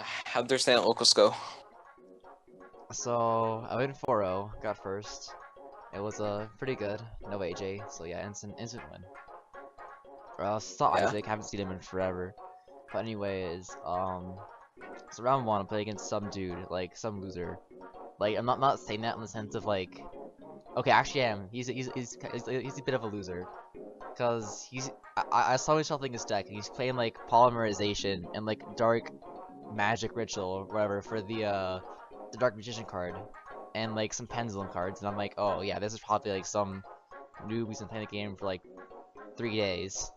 How'd their stand locals go? So I went 4-0, got first. It was pretty good. No AJ, so yeah, instant win. Saw Yeah. Isaac, haven't seen him in forever. But anyways, so round one I played against some dude, like some loser. Like I'm not saying that in the sense of like, okay, actually I am. He's a bit of a loser, cause I saw him shuffling his deck and he's playing like polymerization and like dark magic ritual or whatever for the dark magician card and like some pendulum cards, and I'm like, oh yeah, this is probably like some noob who's been playing the game for like 3 days.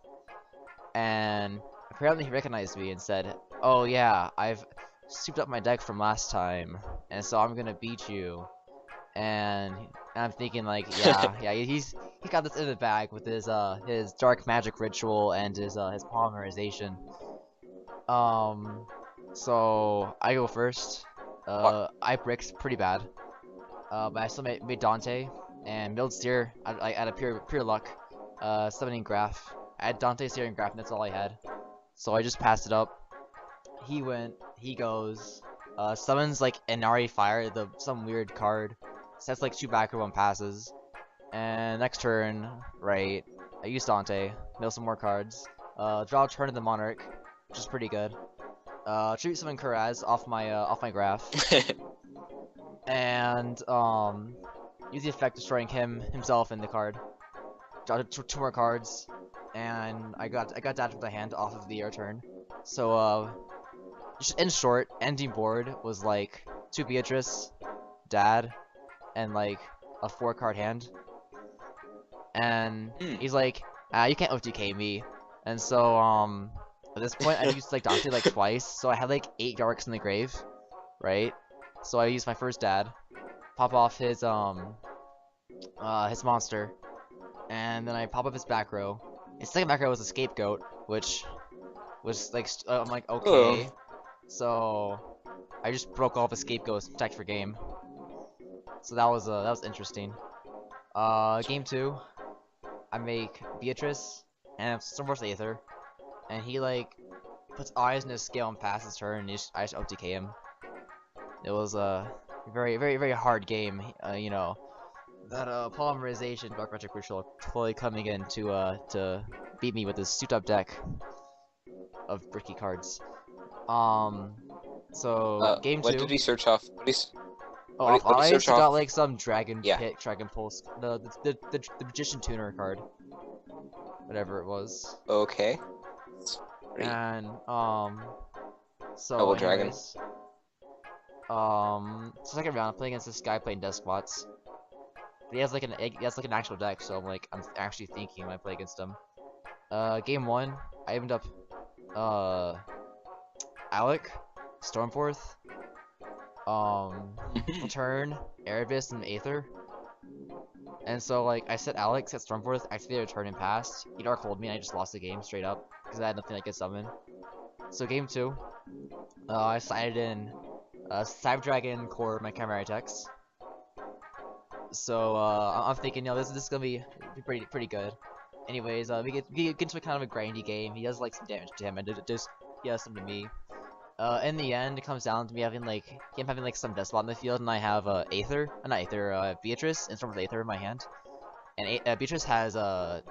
And apparently he recognized me and said, oh yeah, I've souped up my deck from last time, and so I'm gonna beat you. And I'm thinking like, yeah, he's got this in the bag with his dark magic ritual and his polymerization. So I go first. I bricked pretty bad. But I still made Dante and milled Seer out of pure luck. Summoning Graph. I had Dante, Seer, and Graph, and that's all I had. So I just passed it up. He went. He goes. Summons like Inari Fire, some weird card. Sets like 2 back or 1 passes. And next turn, right, I use Dante. Mill some more cards. Draw a turn to the Monarch, which is pretty good. Tribute summon Kuraz off my Graph. And use the effect destroying himself in the card. Draw 2 more cards, and I got that with the hand off of the air turn. So just in short, ending board was like 2 Beatrice, Dad, and like a 4-card hand. And he's like, you can't OTK me. And so at this point I used like Dante like twice, so I had like 8 darks in the grave, right? So I used my first Dad, pop off his monster, and then I pop up his back row. His second back row was a scapegoat, which was like I'm like, okay. So I just broke off a scapegoat and attacked for game. So that was interesting. Game 2, I make Beatrice and Stormforce Aether, and he like puts eyes in his scale and passes turn, and I just OTK him. It was a very hard game, you know. That polymerization Dark Magic Ritual totally coming in to beat me with this souped up deck of bricky cards. So game 2. What did he search off? I just got like some Dragon Yeah. Pit, Dragon Pulse, the Magician Tuner card, whatever it was. Okay. And so Double Dragon. Second round, playing against this guy playing Despots. But he has like an actual deck, so I'm actually thinking when I play against him. Game 1, I opened up Alec, Stormforth, Return, Erebus, and Aether. And so like I set Alex, set Stormforth, activated a turn and passed. He Dark Hold me and I just lost the game straight up because I had nothing I could summon. So game 2, I sided in Cyber Dragon core my Chimera attacks. So I'm thinking, you know, this is gonna be pretty good. Anyways, we get into a kind of a grindy game. He does like some damage to him, and he does some to me. In the end, it comes down to me having like some Despot in the field, and I have Beatrice, and Stormforth Aether in my hand. And Beatrice has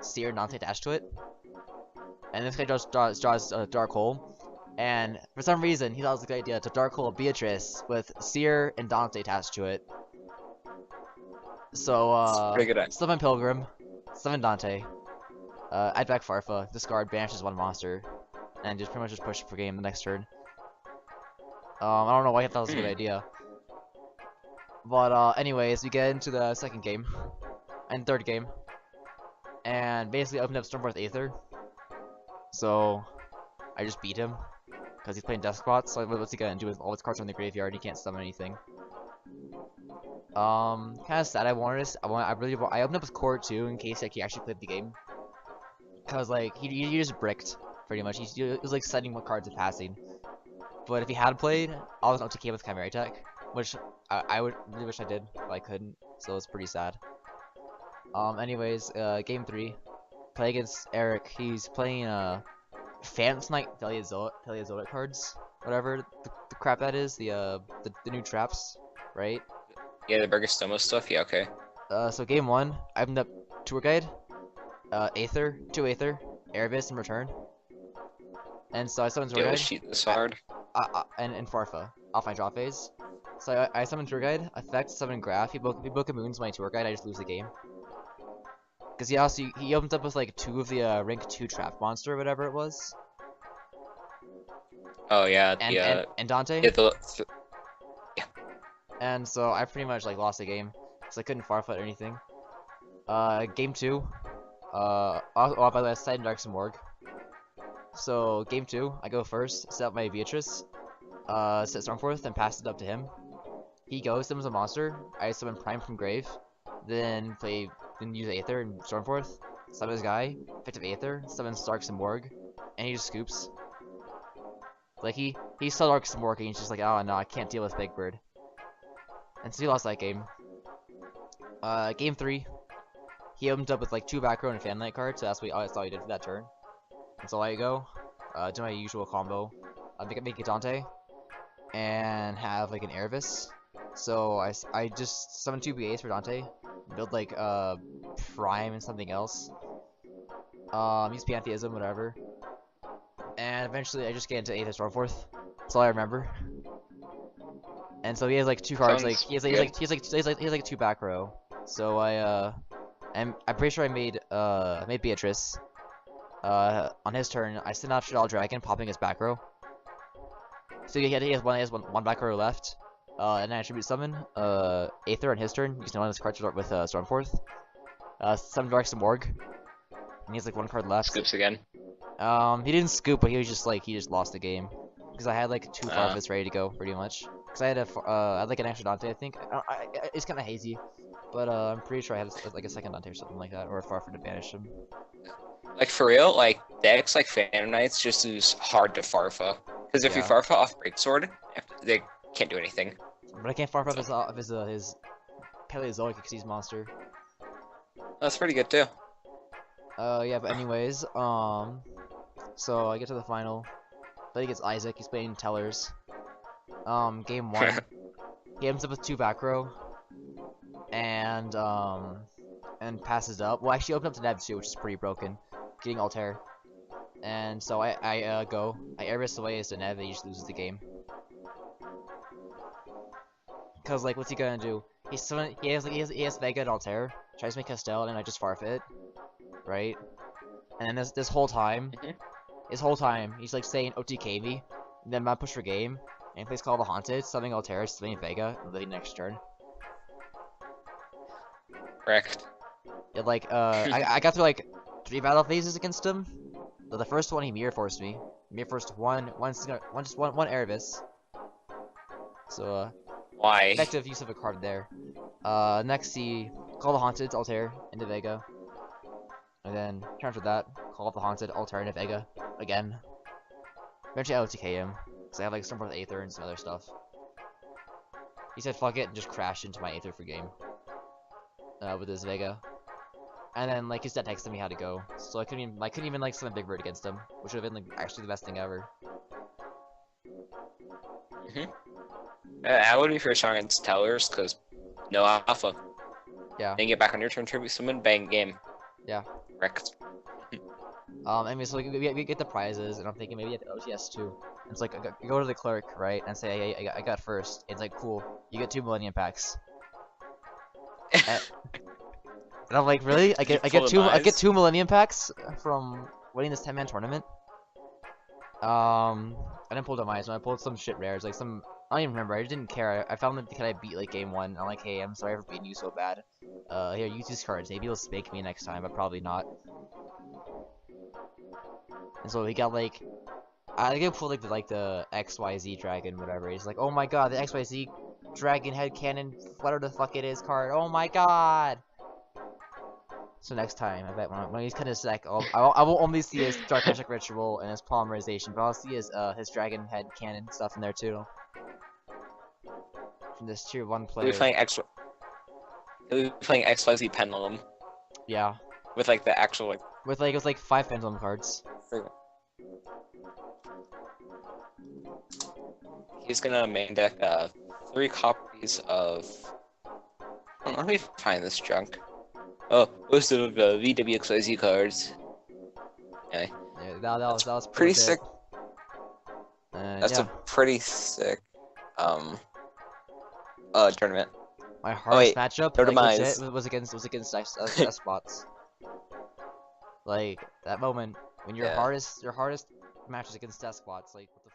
Seer and Dante attached to it. And this guy draws Dark Hole. And for some reason, he thought it was a good idea to Dark Hole Beatrice with Seer and Dante attached to it. So, summon Pilgrim, summon Dante, add back Farfa, discard, banishes 1 monster, and just pretty much just push for game the next turn. I don't know why I thought it was a good idea. But, anyways, we get into the second game, and third game, and basically opened up Stormforth Aether. So, I just beat him, because he's playing Despots, so what's he gonna do with all his cards in the graveyard? He can't summon anything. Kind of sad. I opened up his core too in case like he actually played the game, cause like he just bricked pretty much. He was like setting what cards and passing. But if he had played, I was OTK with Chimera Attack, which I would really wish I did, but I couldn't. So it's pretty sad. Anyways, game 3, play against Eric. He's playing Phantom Knight Paleozoic cards, whatever the crap that is, the new traps, right? Yeah, the Bergastoma stuff. Yeah, okay. So game 1, I opened up Tour Guide, Aether, 2 Aether, Erebus in return. And so I summoned Tour Yo, Guide, sheet this hard. and Farfa, off my draw phase. So I summoned Tour Guide, effect, summon Graph, he book a Moon's my Tour Guide, I just lose the game. Because he opens up with like 2 of the rank 2 trap monster, or whatever it was. Oh yeah, And Dante. yeah, And so I pretty much like lost the game, because I couldn't Farfet or anything. Game 2. Oh, by the way, I decided Dark some Morg. So game 2, I go first, set up my Beatrice, set Stormforth, and pass it up to him. He goes, summons a monster, I summon Prime from Grave, then use Aether and Stormforth, summon his guy, effective Aether, summon Starks and Morg, and he just scoops. Like he saw Dark some Morg and he's just like, oh no, I can't deal with Big Bird. And so he lost that game. Game 3, he opened up with like 2 back row and a Fan Light card, so that's all he did for that turn. And so I go, do my usual combo, make a Dante, and have like an Erebus. So I just summon 2 BAs for Dante, build like Prime and something else, use Pantheism, whatever, and eventually I just get into Aether Stormforth. That's all I remember. And so he has like 2 cards, like he has like 2 back row. So I'm pretty sure I made Beatrice. On his turn, I send out Shaddoll Dragon, popping his back row. So he has one back row left. And I attribute summon Aether on his turn, using one of his cards with Stormforth. Summon Dark Morg, and he has like 1 card left. Scoops again. He didn't scoop, but he just lost the game because I had like 2 Farfus ready to go, pretty much. Because I had like an extra Dante, I think. It's kind of hazy, but I'm pretty sure I had like a second Dante or something like that, or a Farfa to banish him. Like for real, like decks like Phantom Knights just is hard to Farfa. Because if you Yeah. Farfa off Breaksword, they can't do anything. But I can't Farfa up his Paleozoic Xyz monster. That's pretty good too. Yeah, but anyways, so I get to the final. But he gets Isaac, he's playing Tellers. Game 1. He ends up with 2 back row. And passes up. Well, actually opened up to Nev too, which is pretty broken. Getting Altair. And so I Erebus away as to Nev, and he just loses the game. Cause like, what's he gonna do? He has Vega and Altair, tries to make Castell, and I just Farfet, right? And then this whole time, he's like saying OTK me, and then I push for game, and he plays Call of the Haunted, summoning Altair, summoning Vega, and then next turn. Correct. It like I got through like 3 battle phases against him. The first one he Mirror Forced me. Mirror Forced one Erebus. So Why? effective use of a card there. Next he Call the Haunted, Altair, into Vega. And then turn after that, Call up the Haunted, Altair, into Vega. Again. Eventually I OTK him. Because I have like Stormforth Aether and some other stuff. He said fuck it and just crashed into my Aether for game. With his Vega. And then like his deck texted me how to go. So I couldn't even like summon Big Bird against him. Which would have been like actually the best thing ever. I would be first strong against Tellers, because no alpha. Yeah. Then get back on your turn, tribute summon, bang, game. Yeah. Correct. Anyway, so we get the prizes, and I'm thinking maybe at the OTS too. And it's like, you go to the clerk, right, and say, hey, I got first. It's like, cool, you get 2 Millennium Packs. and I'm like, really? I get 2 Millennium Packs from winning this 10-man tournament? I didn't pull up Eyes, I pulled some shit rares, like some, I don't even remember, I just didn't care. I found them because I beat like game 1, I'm like, hey, I'm sorry for beating you so bad. Here, use these cards, maybe you'll spank me next time, but probably not. And so he got like, I think I pulled like the XYZ dragon, whatever. He's like, oh my god, the XYZ dragon head cannon, whatever the fuck it is card. Oh my god. So next time, I bet when he's kind of sick, I will only see his Dark Magic Ritual and his Polymerization, but I'll see his dragon head cannon stuff in there too. From this tier 1 player. He'll be playing XYZ Pendulum. Yeah. With like the actual like. With like 5 Pendulum cards. he's gonna main deck 3 copies of. Let me find this junk. Oh, most of the VWXYZ cards. Anyway, Yeah, that was pretty bit. sick. And That's yeah, a pretty sick tournament. my Oh, hardest wait, matchup, no like demise. legit, was against Despots. Like that moment when your Yeah. hardest match is against Despots, like what the